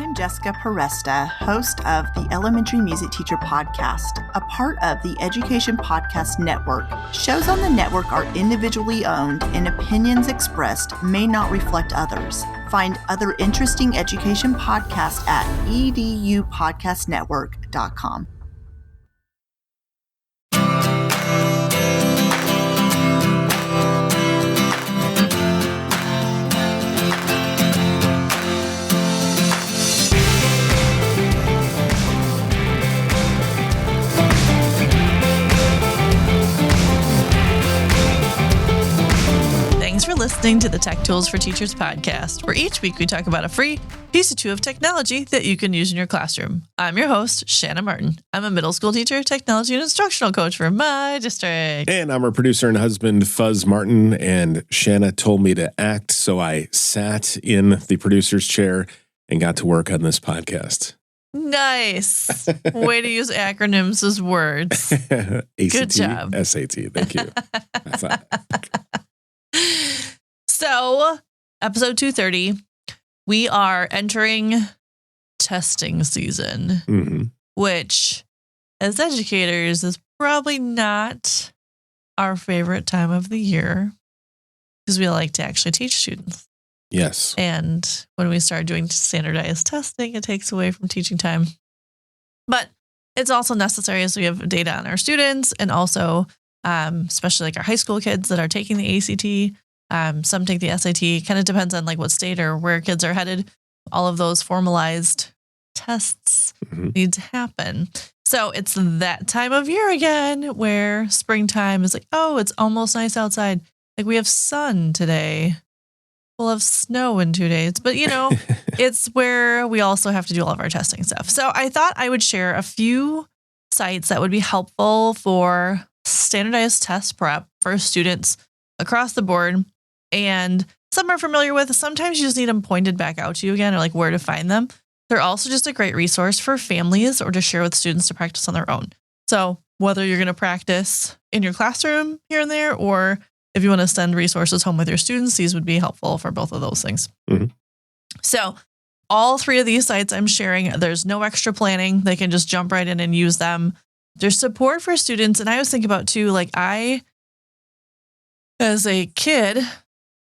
I'm Jessica Peresta, host of the Elementary Music Teacher Podcast, a part of the Education Podcast Network. Shows on the network are individually owned and opinions expressed may not reflect others. Find other interesting education podcasts at edupodcastnetwork.com. Thanks for listening to the Tech Tools for Teachers podcast, where each week we talk about a free piece or two of technology that you can use in your classroom. I'm your host, Shanna Martin. I'm a middle school teacher, technology, and instructional coach for my district. And I'm her producer and husband, Fuzz Martin, and Shanna told me to act, so I sat in the producer's chair and got to work on this podcast. Nice. Way to use acronyms as words. ACT, Good job. SAT. Thank you. So, episode 230, we are entering testing season, which, as educators, is probably not our favorite time of the year because we like to actually teach students. Yes. And when we start doing standardized testing, it takes away from teaching time. But it's also necessary as we have data on our students and also, especially like our high school kids that are taking the ACT. Some take the SAT. Kind of depends on like what state or where kids are headed. All of those formalized tests need to happen. So it's that time of year again where springtime is like, oh, it's almost nice outside. Like we have sun today. We'll have snow in 2 days. But, you know, it's where we also have to do all of our testing stuff. So I thought I would share a few sites that would be helpful for standardized test prep for students across the board. And some are familiar with. Sometimes you just need them pointed back out to you again or like where to find them. They're also just a great resource for families or to share with students to practice on their own. So whether you're going to practice in your classroom here and there, or if you want to send resources home with your students, these would be helpful for both of those things. So all three of these sites I'm sharing, there's no extra planning. They can just jump right in and use them. There's support for students. And I was thinking about too, like as a kid,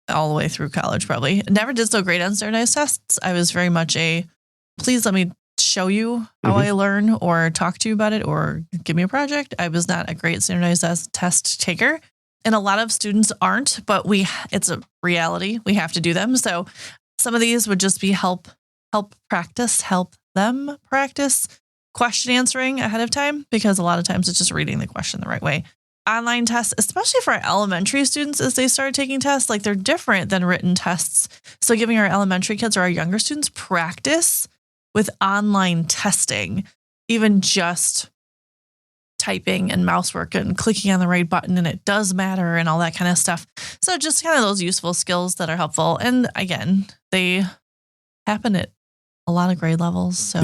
all the way through college, probably never did so great on standardized tests. I was very much please let me show you how I learn or talk to you about it or give me a project. I was not a great standardized test taker. And a lot of students aren't, but it's a reality. We have to do them. So some of these would just be help them practice question answering ahead of time, because a lot of times it's just reading the question the right way. Online tests, especially for our elementary students, as they start taking tests, like they're different than written tests. So giving our elementary kids or our younger students practice with online testing, even just typing and mouse work and clicking on the right button, and it does matter and all that kind of stuff. So just kind of those useful skills that are helpful. And again, they happen at a lot of grade levels. So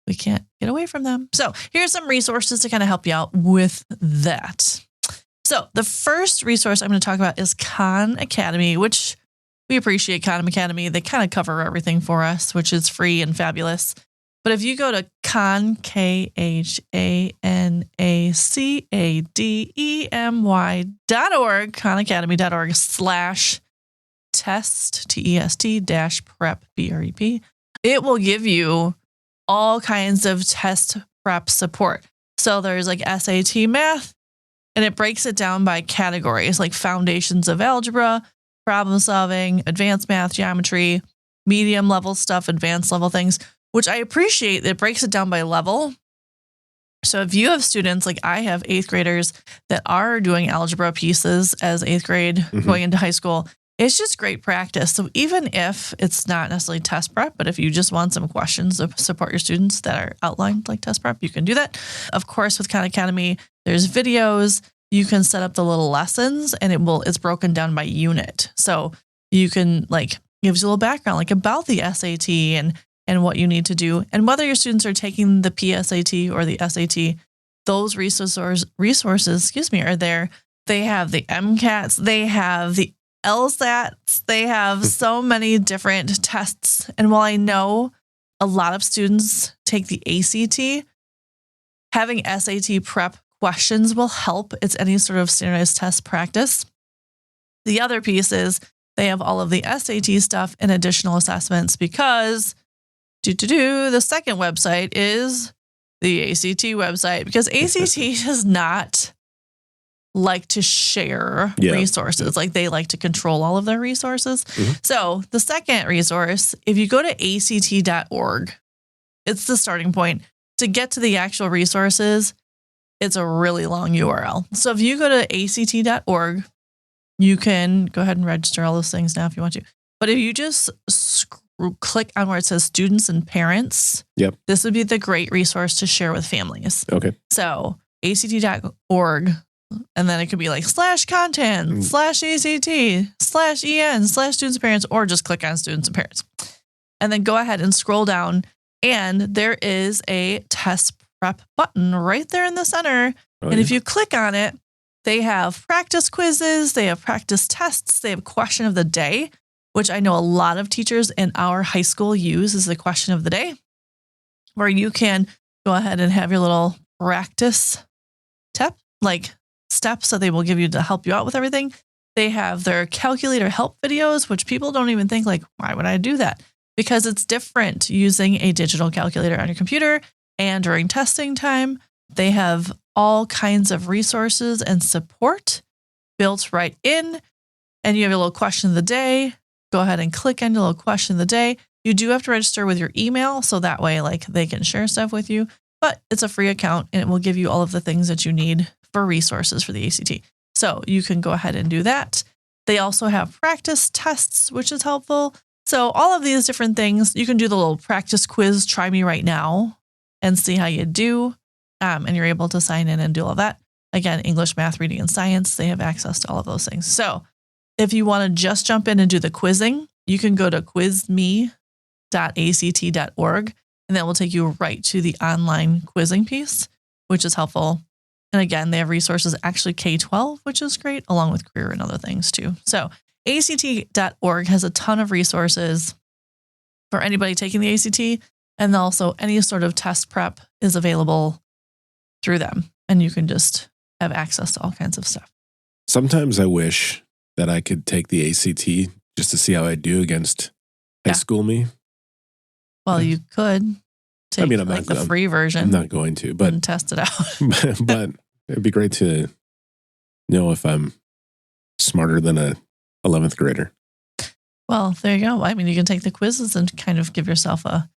we can't get away from them. So here's some resources to kind of help you out with that. So the first resource I'm going to talk about is Khan Academy, which we appreciate Khan Academy. They kind of cover everything for us, which is free and fabulous. But if you go to Khan, KhanAcademy.org, KhanAcademy.org/test, TEST-prep, PREP, it will give you all kinds of test prep support. So there's like SAT math, and it breaks it down by categories like foundations of algebra, problem solving, advanced math, geometry, medium level stuff, advanced level things, which I appreciate. It breaks it down by level. So if you have students, like I have 8th graders that are doing algebra pieces as 8th grade going into high school, it's just great practice. So even if it's not necessarily test prep, but if you just want some questions to support your students that are outlined like test prep, you can do that. Of course, with Khan Academy, there's videos. You can set up the little lessons, and it's broken down by unit. So you can gives you a little background about the SAT and what you need to do. And whether your students are taking the PSAT or the SAT, those resources, are there. They have the MCATs, they have the LSATs, they have so many different tests. And while I know a lot of students take the ACT. Having SAT prep questions will help. It's any sort of standardized test practice. The other piece is they have all of the SAT stuff and additional assessments because the second website is the ACT website, because ACT does not like to share resources. Like they like to control all of their resources. Mm-hmm. So the second resource, if you go to act.org, it's the starting point. To get to the actual resources, it's a really long URL. So if you go to act.org, you can go ahead and register all those things now if you want to. But if you just click on where it says students and parents, this would be the great resource to share with families. Okay. So act.org, and then it could be like /content, /ACT, /EN, /students and parents, or just click on students and parents. And then go ahead and scroll down, and there is a test prep button right there in the center. And if you click on it, they have practice quizzes, they have practice tests, they have question of the day, which I know a lot of teachers in our high school use as the question of the day, where you can go ahead and have your little practice steps that they will give you to help you out with everything. They have their calculator help videos, which people don't even think like, why would I do that? Because it's different using a digital calculator on your computer. And during testing time, they have all kinds of resources and support built right in. And you have a little question of the day. Go ahead and click on your little question of the day. You do have to register with your email, so that way like they can share stuff with you. But it's a free account, and it will give you all of the things that you need for resources for the ACT. So you can go ahead and do that. They also have practice tests, which is helpful. So all of these different things, you can do the little practice quiz, try me right now, and see how you do. And you're able to sign in and do all that. Again, English, math, reading, and science, they have access to all of those things. So if you want to just jump in and do the quizzing, you can go to quizme.act.org, and that will take you right to the online quizzing piece, which is helpful. And again, they have resources actually K-12, which is great, along with career and other things too. So act.org has a ton of resources for anybody taking the ACT, and also any sort of test prep is available through them, and you can just have access to all kinds of stuff. Sometimes I wish that I could take the ACT just to see how I do against high school me. Well, you could take the free version. I'm not going to, but and test it out. But it'd be great to know if I'm smarter than a 11th grader. Well, there you go. I mean, you can take the quizzes and kind of give yourself a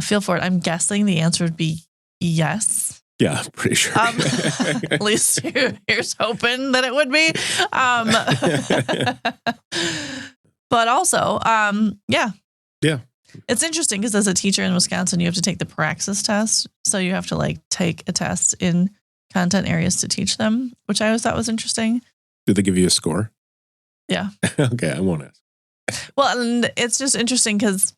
feel for it. I'm guessing the answer would be yes. Yeah, pretty sure. At least here's hoping that it would be. But also, yeah. It's interesting because as a teacher in Wisconsin, you have to take the praxis test. So you have to take a test in content areas to teach them, which I always thought was interesting. Do they give you a score? Yeah. Okay, I won't ask. Well, and it's just interesting because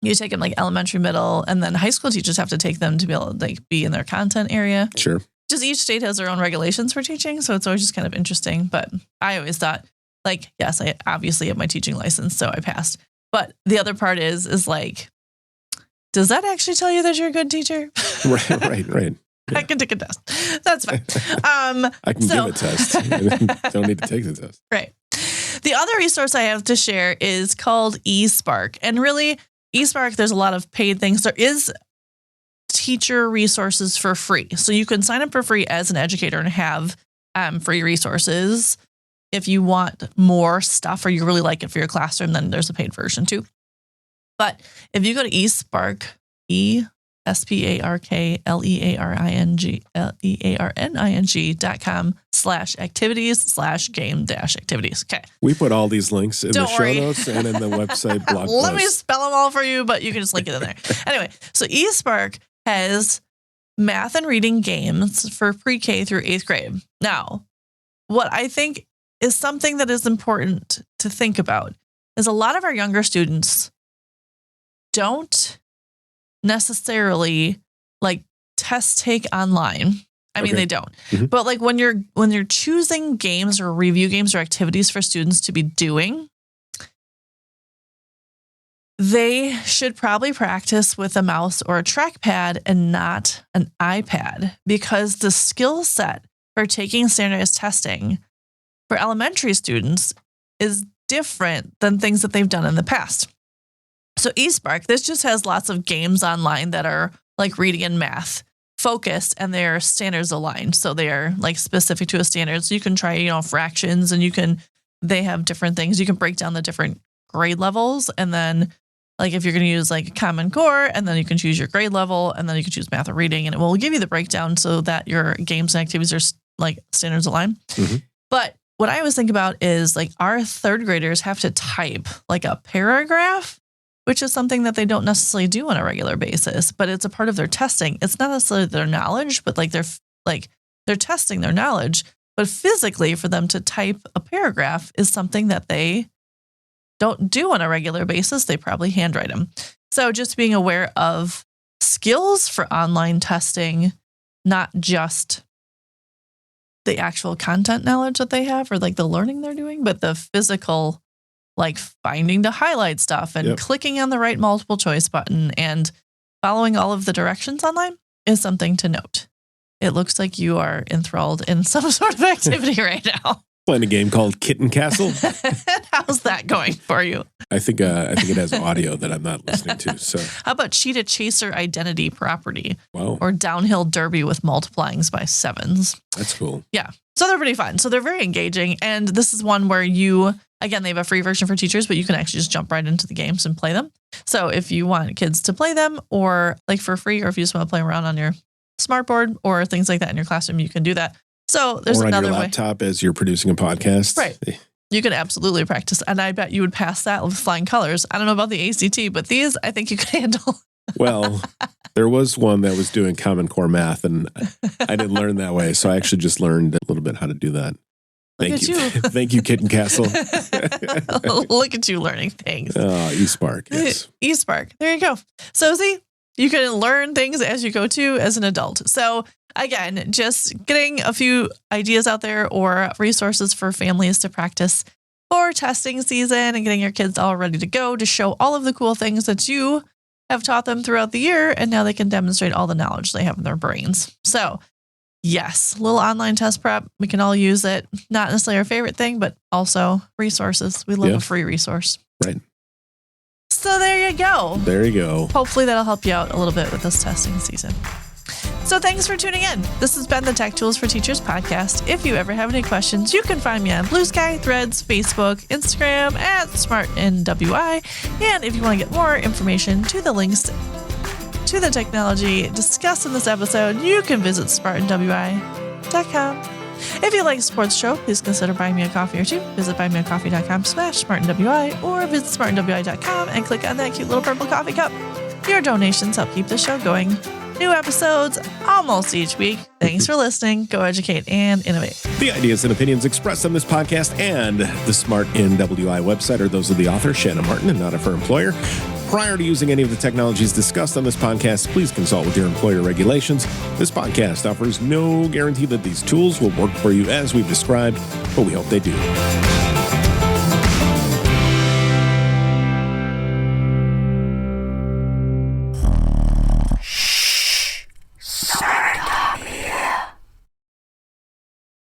you take them elementary, middle, and then high school teachers have to take them to be able to be in their content area. Sure. Just each state has their own regulations for teaching. So it's always just kind of interesting. But I always thought yes, I obviously have my teaching license, so I passed. But the other part is does that actually tell you that you're a good teacher? Right. Yeah. I can take a test. That's fine. I can give a test. Don't need to take the test. Right. The other resource I have to share is called eSpark. And really, eSpark, there's a lot of paid things. There is teacher resources for free. So you can sign up for free as an educator and have free resources. If you want more stuff or you really like it for your classroom, then there's a paid version too. But if you go to eSpark, ESPARKLEARNING.com/activities/game-activities. Okay. We put all these links in the show notes and in the website blog post. Let me spell them all for you, but you can just link it in there. Anyway, so eSpark has math and reading games for pre-K through 8th grade. Now, what I think is something that is important to think about is a lot of our younger students don't necessarily test take online. I mean, they don't. Mm-hmm. But when you're choosing games or review games or activities for students to be doing, they should probably practice with a mouse or a trackpad and not an iPad, because the skill set for taking standardized testing for elementary students is different than things that they've done in the past. So eSpark, this just has lots of games online that are like reading and math focused, and they're standards aligned. So they are like specific to a standard. So you can try, fractions, and they have different things. You can break down the different grade levels, and then like if you're going to use like Common Core, and then you can choose your grade level, and then you can choose math or reading, and it will give you the breakdown so that your games and activities are like standards aligned. Mm-hmm. But what I always think about is like our third graders have to type like a paragraph, which is something that they don't necessarily do on a regular basis, but it's a part of their testing. It's not necessarily their knowledge, but they're testing their knowledge. But physically, for them to type a paragraph is something that they don't do on a regular basis. They probably handwrite them. So just being aware of skills for online testing, not just the actual content knowledge that they have or like the learning they're doing, but the physical, like finding to highlight stuff and clicking on the right multiple choice button and following all of the directions online is something to note. It looks like you are enthralled in some sort of activity right now. Playing a game called Kitten Castle. How's that going for you? I think it has audio that I'm not listening to. So how about Cheetah Chaser Identity Property? Wow. Or Downhill Derby with multiplyings by 7s. That's cool. Yeah. So they're pretty fun. So they're very engaging. And this is one where again, they have a free version for teachers, but you can actually just jump right into the games and play them. So if you want kids to play them or like for free, or if you just want to play around on your smartboard or things like that in your classroom, you can do that. So there's another way. Or on your laptop as you're producing a podcast. Right. You can absolutely practice. And I bet you would pass that with flying colors. I don't know about the ACT, but these I think you could handle. Well, there was one that was doing Common Core math, and I didn't learn that way. So I actually just learned a little bit how to do that. Thank you. Thank you, Kitten Castle. Look at you learning things. Oh, eSpark. Yes. eSpark. There you go. So see, you can learn things as you go to as an adult. So again, just getting a few ideas out there or resources for families to practice for testing season and getting your kids all ready to go to show all of the cool things that you have taught them throughout the year. And now they can demonstrate all the knowledge they have in their brains. So yes, little online test prep. We can all use it. Not necessarily our favorite thing, but also resources. We love a free resource. Right. So there you go. There you go. Hopefully that'll help you out a little bit with this testing season. So thanks for tuning in. This has been the Tech Tools for Teachers podcast. If you ever have any questions, you can find me on Blue Sky, Threads, Facebook, Instagram at SmartNWI. And if you want to get more information to the links to the technology discussed in this episode, you can visit SmartNWI.com. If you like to support the show, please consider buying me a coffee or two. Visit buymeacoffee.com/SmartNWI or visit SmartNWI.com and click on that cute little purple coffee cup. Your donations help keep the show going. New episodes almost each week. Thanks for listening. Go educate and innovate. The ideas and opinions expressed on this podcast and the Smart NWI website are those of the author, Shanna Martin, and not of her employer. Prior to using any of the technologies discussed on this podcast, please consult with your employer regulations. This podcast offers no guarantee that these tools will work for you as we've described, but we hope they do.